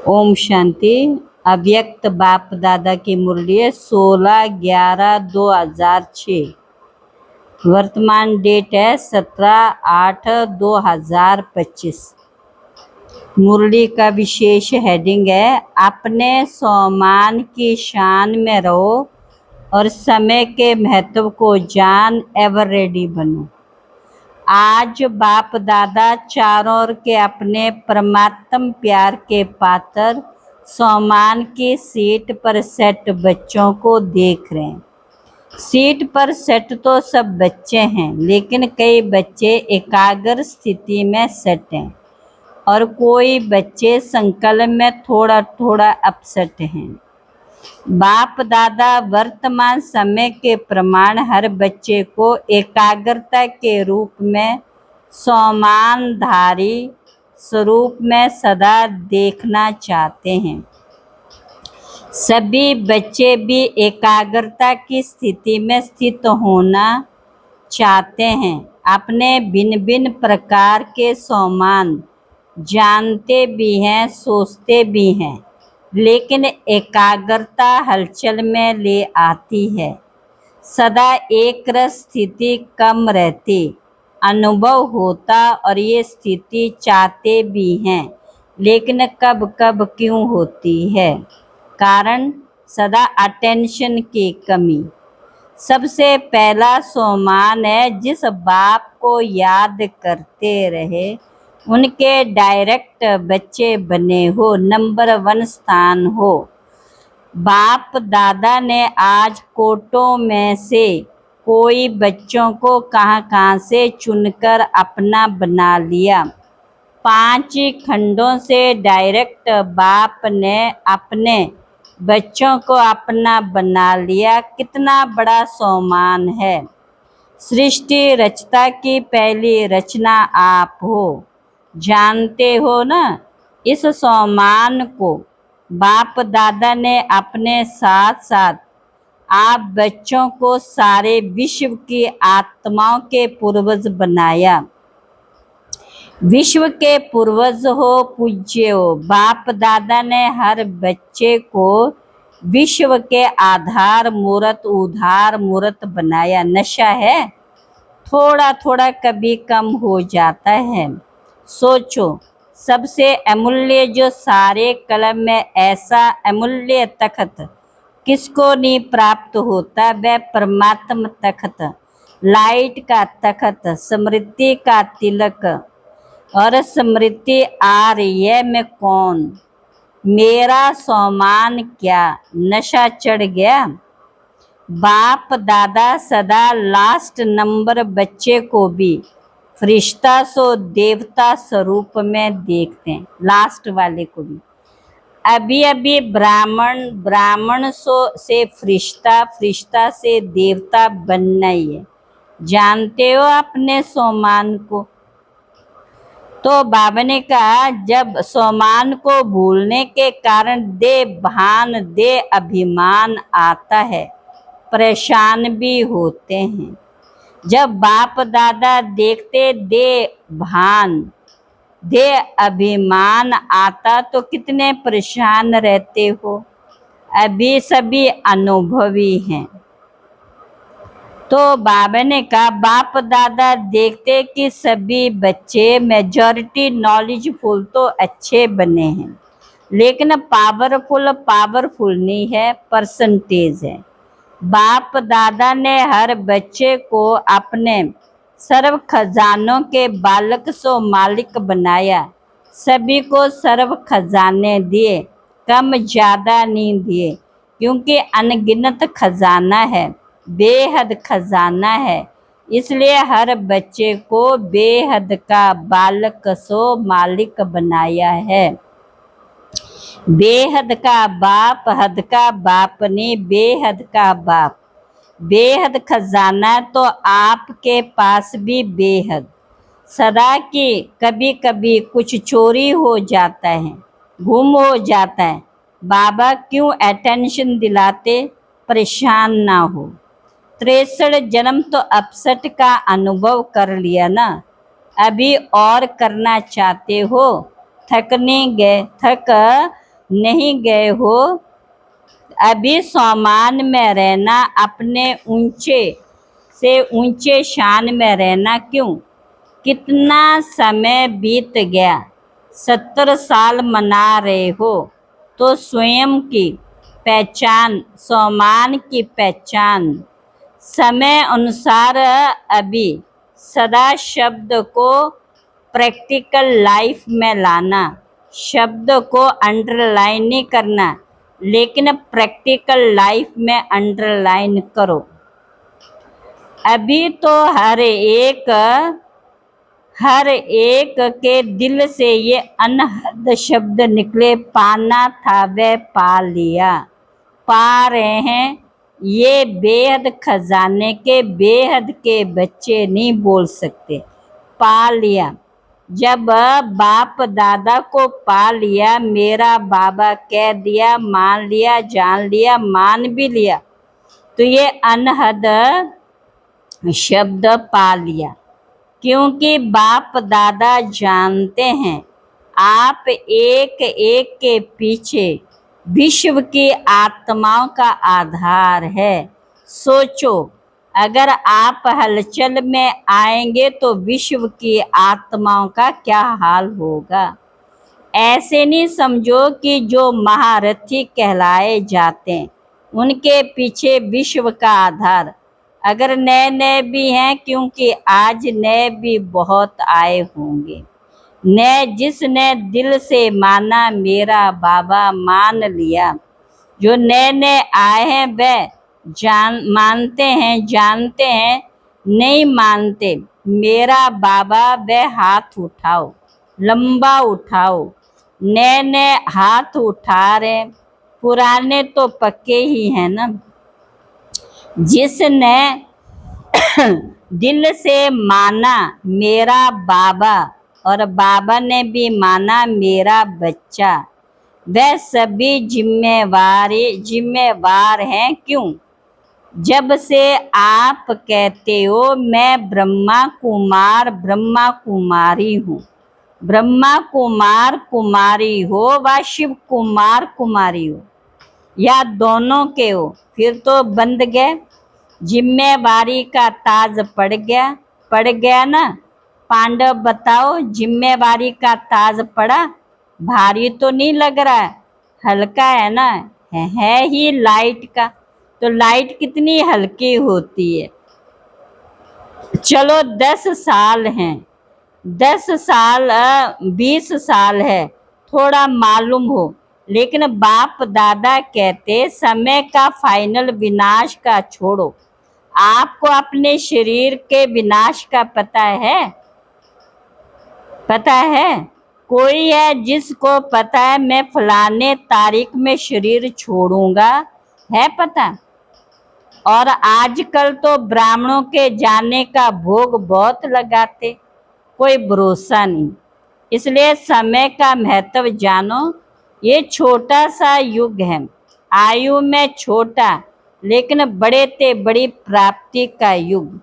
ओम शांति। अव्यक्त बाप दादा की मुरली 16/11/2006। वर्तमान डेट है 17/8/2025। मुरली का विशेष हेडिंग है अपने सम्मान की शान में रहो और समय के महत्व को जान एवर रेडी बनो। आज बाप दादा चारों ओर के अपने परमात्म प्यार के पात्र सम्मान की सीट पर सेट बच्चों को देख रहे हैं। सीट पर सेट तो सब बच्चे हैं, लेकिन कई बच्चे एकाग्र स्थिति में सेट हैं और कोई बच्चे संकल्प में थोड़ा थोड़ा अपसेट हैं। बाप दादा वर्तमान समय के प्रमाण हर बच्चे को एकाग्रता के रूप में सम्मानधारी स्वरूप में सदा देखना चाहते हैं। सभी बच्चे भी एकाग्रता की स्थिति में स्थित होना चाहते हैं। अपने भिन्न भिन्न प्रकार के सम्मान जानते भी हैं, सोचते भी हैं, लेकिन एकाग्रता हलचल में ले आती है। सदा एक रस स्थिति कम रहती अनुभव होता और ये स्थिति चाहते भी हैं, लेकिन कब कब क्यों होती है? कारण सदा अटेंशन की कमी। सबसे पहला सम्मान है जिस बाप को याद करते रहे उनके डायरेक्ट बच्चे बने हो, नंबर 1 स्थान हो। बाप दादा ने आज कोटों में से कोई बच्चों को कहाँ से चुनकर अपना बना लिया। 5 खंडों से डायरेक्ट बाप ने अपने बच्चों को अपना बना लिया। कितना बड़ा सम्मान है। सृष्टि रचता की पहली रचना आप हो, जानते हो ना। इस सम्मान को बाप दादा ने अपने साथ साथ आप बच्चों को सारे विश्व की आत्माओं के पूर्वज बनाया। विश्व के पूर्वज हो, पूज्य हो। बाप दादा ने हर बच्चे को विश्व के आधार मूर्त उधार मूर्त बनाया। नशा है, थोड़ा थोड़ा कभी कम हो जाता है। सोचो, सबसे अमूल्य जो सारे कलम में ऐसा अमूल्य तख्त किसको नहीं प्राप्त होता? वह परमात्म तख्त, लाइट का तख्त, स्मृति का तिलक। और स्मृति आ रही है, मैं कौन, मेरा सम्मान क्या? नशा चढ़ गया। बाप दादा सदा लास्ट नंबर बच्चे को भी फरिश्ता सो देवता स्वरूप में देखते हैं, लास्ट वाले को भी। अभी अभी ब्राह्मण से फरिश्ता, फरिश्ता से देवता बनना ही है। जानते हो अपने सम्मान को? तो बाबा ने कहा जब सम्मान को भूलने के कारण दे भान दे अभिमान आता है, परेशान भी होते हैं। जब बाप दादा देखते दे भान दे अभिमान आता तो कितने परेशान रहते हो। अभी सभी अनुभवी हैं। तो बाबा ने कहा बाप दादा देखते कि सभी बच्चे मेजॉरिटी नॉलेजफुल तो अच्छे बने हैं, लेकिन पावरफुल नहीं है, परसेंटेज है। बाप दादा ने हर बच्चे को अपने सर्व खजानों के बालक सो मालिक बनाया। सभी को सर्व खजाने दिए, कम ज्यादा नहीं दिए, क्योंकि अनगिनत खजाना है, बेहद खजाना है। इसलिए हर बच्चे को बेहद का बालक सो मालिक बनाया है। बेहद का बाप, हद का बाप नहीं, बेहद का बाप। बेहद खजाना तो आपके पास भी बेहद। सदा की कभी कभी कुछ चोरी हो जाता है, गुम हो जाता है। बाबा क्यों अटेंशन दिलाते? परेशान ना हो। 63 जन्म तो अपसेट का अनुभव कर लिया ना, अभी और करना चाहते हो? थक नहीं गए? नहीं गए हो, अभी सामान में रहना, अपने ऊंचे से ऊंचे शान में रहना क्यों? कितना समय बीत गया, 70 साल मना रहे हो, तो स्वयं की पहचान, सामान की पहचान समय अनुसार अभी सदा शब्द को प्रैक्टिकल लाइफ में लाना, शब्द को अंडरलाइन नहीं करना, लेकिन प्रैक्टिकल लाइफ में अंडरलाइन करो। अभी तो हर एक के दिल से ये अनहद शब्द निकले, पाना था वह पा लिया। पा रहे हैं ये बेहद खजाने के, बेहद के बच्चे नहीं बोल सकते। पा लिया, जब बाप दादा को पा लिया, मेरा बाबा कह दिया, मान लिया, जान लिया, मान भी लिया, तो ये अनहद शब्द पा लिया। क्योंकि बाप दादा जानते हैं आप एक एक के पीछे विश्व की आत्माओं का आधार है। सोचो, अगर आप हलचल में आएंगे तो विश्व की आत्माओं का क्या हाल होगा। ऐसे नहीं समझो कि जो महारथी कहलाए जाते हैं उनके पीछे विश्व का आधार, अगर नए नए भी हैं, क्योंकि आज नए भी बहुत आए होंगे। नए जिसने दिल से माना, मेरा बाबा मान लिया। जो नए नए आए हैं वह मानते हैं, जानते हैं, नहीं मानते, मेरा बाबा वह हाथ उठाओ, लंबा उठाओ। नए नए हाथ उठा रहे, पुराने तो पक्के ही हैं ना। जिसने दिल से माना मेरा बाबा, और बाबा ने भी माना मेरा बच्चा, वह सभी जिम्मेवार हैं। क्यों? जब से आप कहते हो मैं ब्रह्मा कुमारी हूँ, ब्रह्मा कुमारी हो व शिव कुमारी हो, या दोनों के हो, फिर तो बंध गए, जिम्मेवारी का ताज पड़ गया ना। पांडव बताओ, जिम्मेवारी का ताज पड़ा? भारी तो नहीं लग रहा है, हल्का है ना, है ही लाइट का। तो लाइट कितनी हल्की होती है। चलो 10 साल हैं, 10 साल 20 साल है, थोड़ा मालूम हो, लेकिन बाप दादा कहते समय का फाइनल विनाश का छोड़ो। आपको अपने शरीर के विनाश का पता है? पता है? कोई है जिसको पता है मैं फलाने तारीख में शरीर छोड़ूंगा? है पता? और आजकल तो ब्राह्मणों के जाने का भोग बहुत लगाते, कोई भरोसा नहीं। इसलिए समय का महत्व जानो। ये छोटा सा युग है, आयु में छोटा, लेकिन बड़े ते बड़ी प्राप्ति का युग।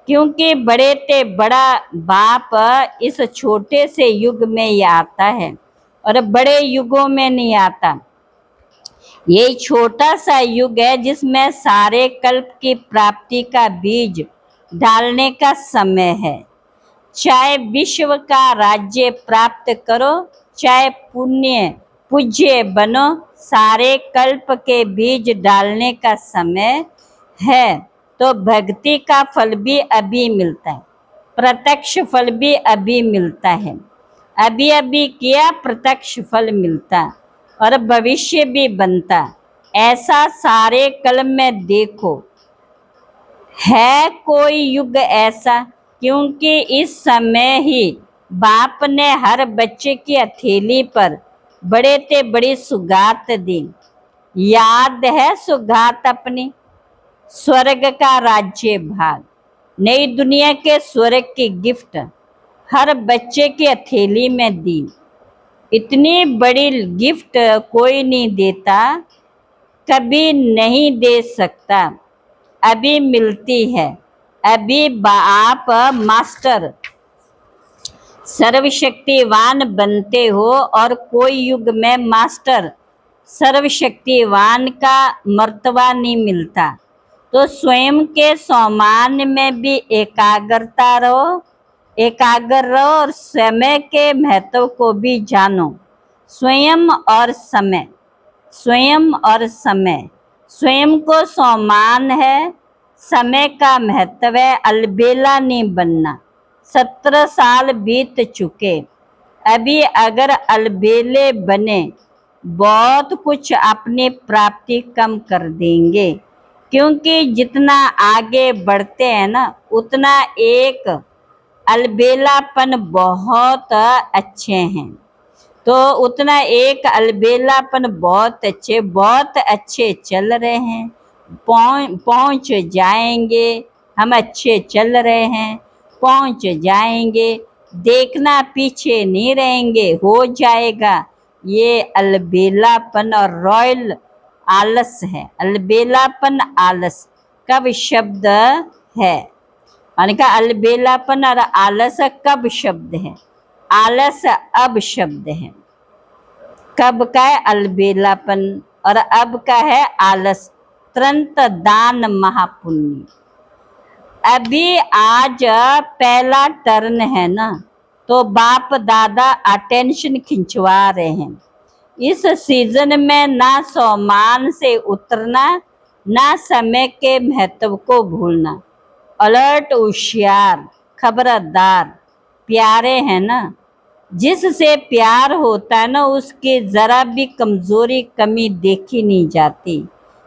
क्योंकि बड़े ते बड़ा बाप इस छोटे से युग में ही आता है और बड़े युगों में नहीं आता। ये छोटा सा युग है जिसमें सारे कल्प की प्राप्ति का बीज डालने का समय है। चाहे विश्व का राज्य प्राप्त करो, चाहे पूज्य बनो, सारे कल्प के बीज डालने का समय है। तो भक्ति का फल भी अभी मिलता है, प्रत्यक्ष फल भी अभी मिलता है। अभी अभी किया प्रत्यक्ष फल मिलता और भविष्य भी बनता। ऐसा सारे कल में देखो, है कोई युग ऐसा? क्योंकि इस समय ही बाप ने हर बच्चे की हथेली पर बड़े ते बड़ी सुगात दी। याद है सुगात अपनी? स्वर्ग का राज्य भाग, नई दुनिया के स्वर्ग की गिफ्ट हर बच्चे की हथेली में दी। इतनी बड़ी गिफ्ट कोई नहीं देता, कभी नहीं दे सकता। अभी मिलती है। अभी आप मास्टर सर्वशक्तिवान बनते हो और कोई युग में मास्टर सर्वशक्तिवान का मर्तबा नहीं मिलता। तो स्वयं के सामान्य में भी एकाग्र रहो और समय के महत्व को भी जानो। स्वयं और समय, स्वयं और समय, स्वयं को सम्मान है, समय का महत्व है, अलबेला नहीं बनना। 17 साल बीत चुके, अभी अगर अलबेले बने बहुत कुछ अपनी प्राप्ति कम कर देंगे, क्योंकि जितना आगे बढ़ते हैं ना उतना एक अलबेलापन बहुत अच्छे हैं। तो उतना एक अलबेलापन बहुत अच्छे चल रहे हैं, पहुंच जाएंगे, हम अच्छे चल रहे हैं, पहुंच जाएंगे, देखना पीछे नहीं रहेंगे, हो जाएगा। ये अलबेलापन और रॉयल आलस है। अलबेलापन आलस कब शब्द है, माने का अलबेलापन और आलस कब शब्द है, आलस अब शब्द है। कब का है अलबेलापन और अब का है आलस। तुरंत दान महापुण्य। अभी आज पहला टर्न है ना, तो बाप दादा अटेंशन खिंचवा रहे हैं। इस सीजन में ना सम्मान से उतरना, ना समय के महत्व को भूलना। अलर्ट, होशियार, खबरदार, प्यारे हैं ना। जिससे प्यार होता है ना उसकी जरा भी कमजोरी कमी देखी नहीं जाती।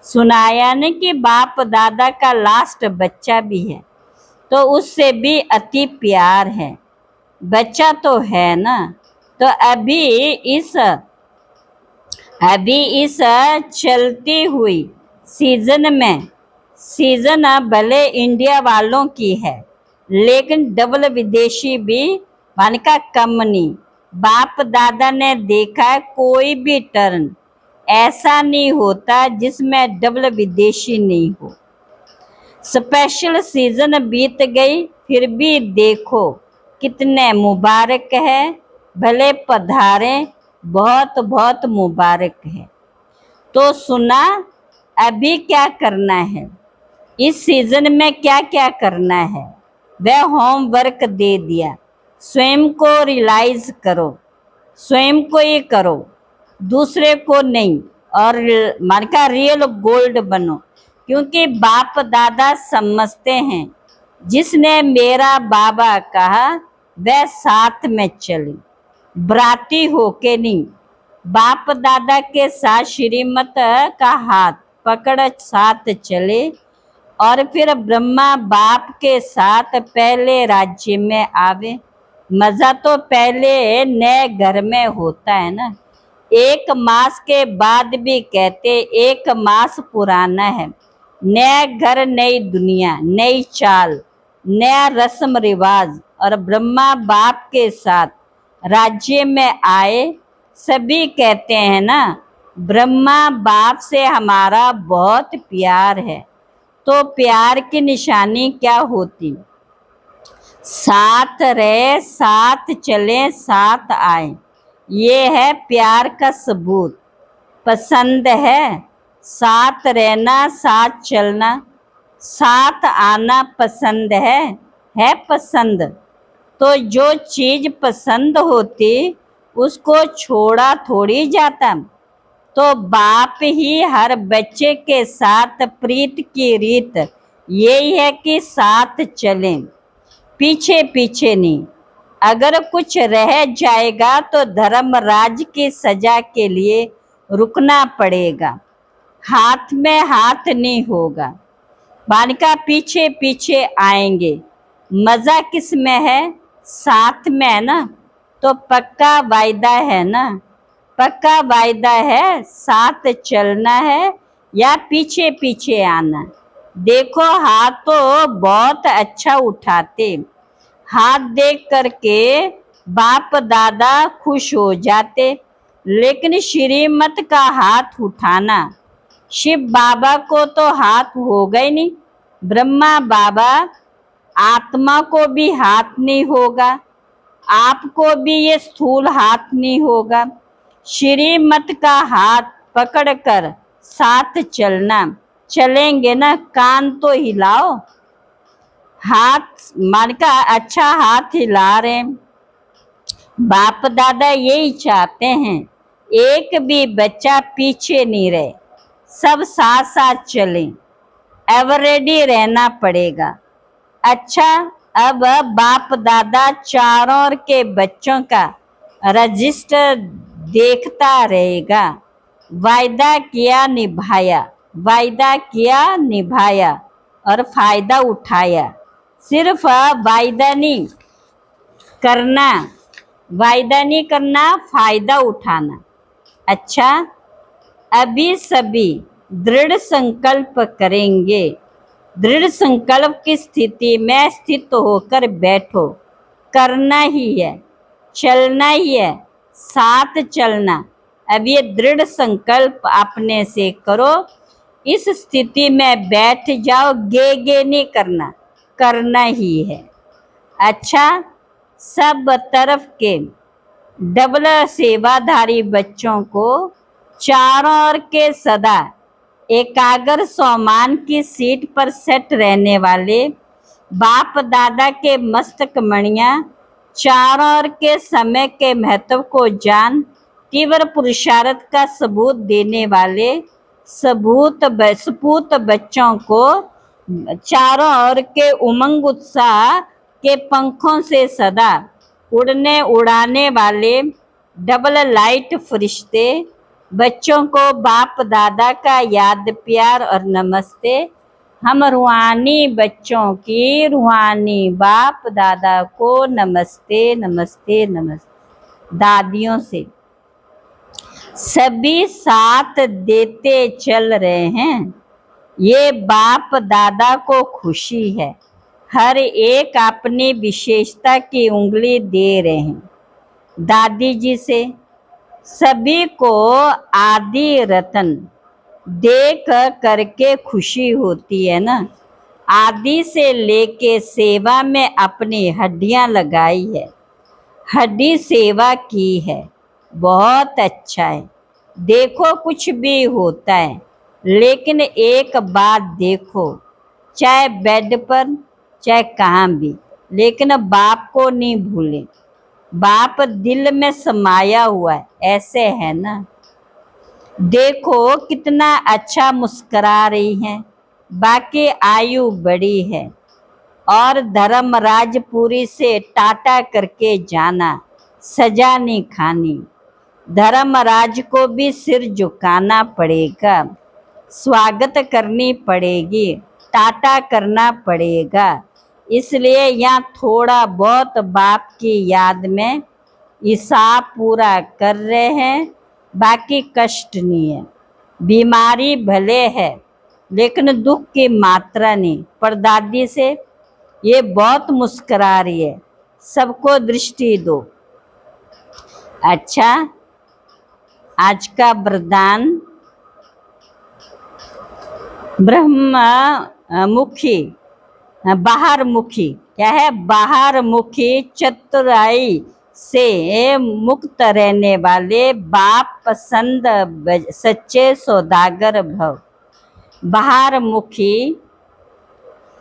सुनाया न कि बाप दादा का लास्ट बच्चा भी है, तो उससे भी अति प्यार है। बच्चा तो है ना। तो अभी इस चलती हुई सीजन में, सीजन भले इंडिया वालों की है लेकिन डबल विदेशी भी मन का कम नहीं। बाप दादा ने देखा है कोई भी टर्न ऐसा नहीं होता जिसमें डबल विदेशी नहीं हो। स्पेशल सीजन बीत गई फिर भी देखो कितने मुबारक है, भले पधारे, बहुत बहुत मुबारक है। तो सुना, अभी क्या करना है, इस सीजन में क्या क्या करना है, वह होमवर्क दे दिया। स्वयं को रियलाइज करो, स्वयं को ही करो, दूसरे को नहीं। और मन का रियल गोल्ड बनो, क्योंकि बाप दादा समझते हैं जिसने मेरा बाबा कहा वह साथ में चले, बराती होके नहीं। बाप दादा के साथ श्रीमत का हाथ पकड़ साथ चले और फिर ब्रह्मा बाप के साथ पहले राज्य में आवे। मजा तो पहले नए घर में होता है ना। 1 मास के बाद भी कहते 1 मास पुराना है। नया घर, नई दुनिया, नई चाल, नया रस्म रिवाज। और ब्रह्मा बाप के साथ राज्य में आए। सभी कहते हैं ना ब्रह्मा बाप से हमारा बहुत प्यार है। तो प्यार की निशानी क्या होती, साथ रहे, साथ चले, साथ आए, ये है प्यार का सबूत। पसंद है साथ रहना, साथ चलना, साथ आना पसंद है पसंद। तो जो चीज पसंद होती उसको छोड़ा थोड़ी जाता। तो बाप ही हर बच्चे के साथ प्रीत की रीत यही है कि साथ चलें, पीछे पीछे नहीं। अगर कुछ रह जाएगा तो धर्मराज की सजा के लिए रुकना पड़ेगा, हाथ में हाथ नहीं होगा। बालिका पीछे पीछे आएंगे। मजा किस में है, साथ में है ना। तो पक्का वायदा है ना, पक्का वायदा है, साथ चलना है या पीछे पीछे आना। देखो हाथ तो बहुत अच्छा उठाते, हाथ देख करके बाप दादा खुश हो जाते। लेकिन श्रीमत का हाथ उठाना, शिव बाबा को तो हाथ होगा ही नहीं, ब्रह्मा बाबा आत्मा को भी हाथ नहीं होगा, आपको भी ये स्थूल हाथ नहीं होगा। श्रीमत का हाथ पकड़कर साथ चलना। चलेंगे ना, कान तो हिलाओ। हाथ मान का अच्छा हाथ हिला रहे हैं। बाप दादा यही चाहते हैं, एक भी बच्चा पीछे नहीं रहे, सब साथ साथ चलें। अब रेडी रहना पड़ेगा। अच्छा, अब बाप दादा चारों ओर के बच्चों का रजिस्टर देखता रहेगा। वायदा किया निभाया, वायदा किया निभाया और फायदा उठाया। सिर्फ करना वायदा नहीं करना, फायदा उठाना। अच्छा, अभी सभी दृढ़ संकल्प करेंगे। दृढ़ संकल्प की स्थिति में स्थित होकर बैठो। करना ही है, चलना ही है, साथ चलना। अब ये दृढ़ संकल्प अपने से करो। इस स्थिति में बैठ जाओ, गे नहीं करना, करना ही है। अच्छा, सब तरफ के डबल सेवाधारी बच्चों को चारों ओर के सदा एकाग्र सोमान की सीट पर सेट रहने वाले बाप दादा के मस्तक मणियां, चारों ओर के समय के महत्व को जान तीव्र पुरुषार्थ का सबूत देने वाले सपूत बच्चों को चारों ओर के उमंग उत्साह के पंखों से सदा उड़ाने वाले डबल लाइट फरिश्ते बच्चों को बाप दादा का याद प्यार और नमस्ते। हम रूहानी बच्चों की रूहानी बाप दादा को नमस्ते नमस्ते नमस्ते। दादियों से सभी साथ देते चल रहे हैं, ये बाप दादा को खुशी है। हर एक अपनी विशेषता की उंगली दे रहे हैं। दादी जी से सभी को आदि रतन देख करके खुशी होती है ना। आदि से लेके सेवा में अपनी हड्डियां लगाई है, हड्डी सेवा की है, बहुत अच्छा है। देखो कुछ भी होता है, लेकिन एक बात देखो, चाहे बेड पर चाहे कहाँ भी, लेकिन बाप को नहीं भूलें। बाप दिल में समाया हुआ है, ऐसे है ना। देखो कितना अच्छा मुस्कुरा रही हैं, बाकी आयु बड़ी है। और धर्मराजपुरी से टाटा करके जाना, सजा नहीं खानी। धर्मराज को भी सिर झुकाना पड़ेगा, स्वागत करनी पड़ेगी, टाटा करना पड़ेगा। इसलिए यहाँ थोड़ा बहुत बाप की याद में हिसाब पूरा कर रहे हैं, बाकी कष्ट नहीं है। बीमारी भले है, लेकिन दुख की मात्रा नहीं। पर दादी से ये बहुत मुस्कुरा रही है, सबको दृष्टि दो। अच्छा, आज का वरदान ब्रह्ममुखी बाहर मुखी क्या है? बाहर मुखी चतुराई से मुक्त रहने वाले बाप पसंद सच्चे सौदागर भव। बाहर मुखी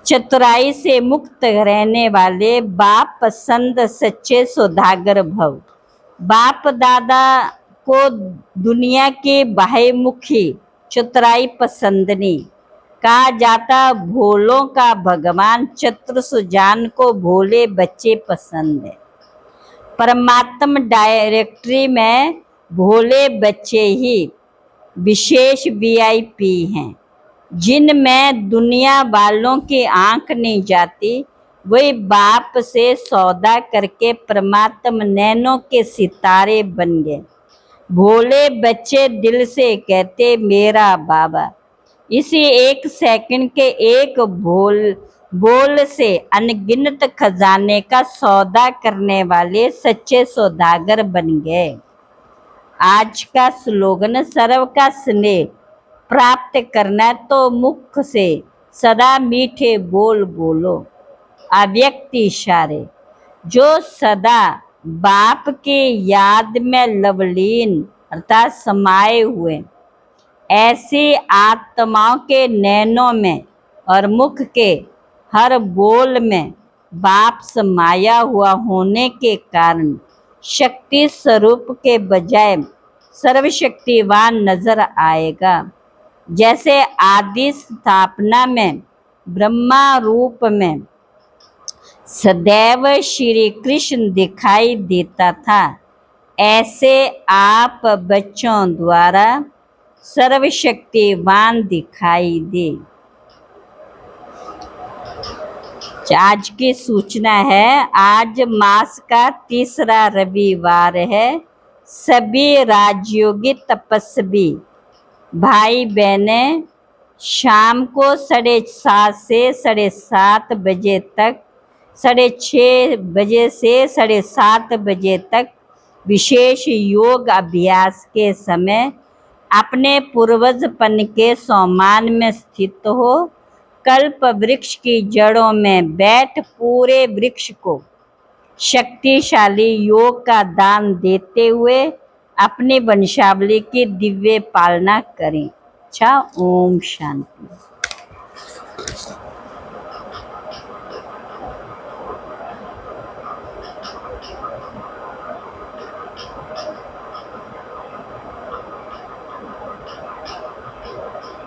चतुराई से मुक्त रहने वाले बाप पसंद सच्चे सौदागर भव। बाप दादा को दुनिया की बाह्यमुखी चतुराई पसंद नहीं। कहा जाता भोलों का भगवान चतुर सुजान को भोले बच्चे पसंद है। परमात्मा डायरेक्टरी में भोले बच्चे ही विशेष वीआईपी हैं, जिनमें दुनिया वालों की आंख नहीं जाती। वही बाप से सौदा करके परमात्मा नैनों के सितारे बन गए। भोले बच्चे दिल से कहते मेरा बाबा। इसी एक सेकंड के एक बोल से अनगिनत खजाने का सौदा करने वाले सच्चे सौदागर बन गए। आज का स्लोगन सर्व का स्नेह प्राप्त करना तो मुख से सदा मीठे बोल बोलो। अव्यक्त इशारे जो सदा बाप की याद में लवलीन अर्थात समाये हुए ऐसी आत्माओं के नैनों में और मुख के हर बोल में बाप समाया हुआ होने के कारण शक्ति स्वरूप के बजाय सर्वशक्तिवान नजर आएगा। जैसे आदि स्थापना में ब्रह्मा रूप में सदैव श्री कृष्ण दिखाई देता था, ऐसे आप बच्चों द्वारा सर्वशक्तिवान दिखाई दे। आज की सूचना है, आज मास का तीसरा रविवार है। सभी राजयोगी तपस्वी भाई बहने शाम को 6:30 से 7:30 बजे तक, 6:30 बजे से 7:30 बजे तक विशेष योग अभ्यास के समय अपने पूर्वजपन के सम्मान में स्थित हो कल्प वृक्ष की जड़ों में बैठ पूरे वृक्ष को शक्तिशाली योग का दान देते हुए अपनी वंशावली की दिव्य पालना करें। अच्छा, ओम शांति।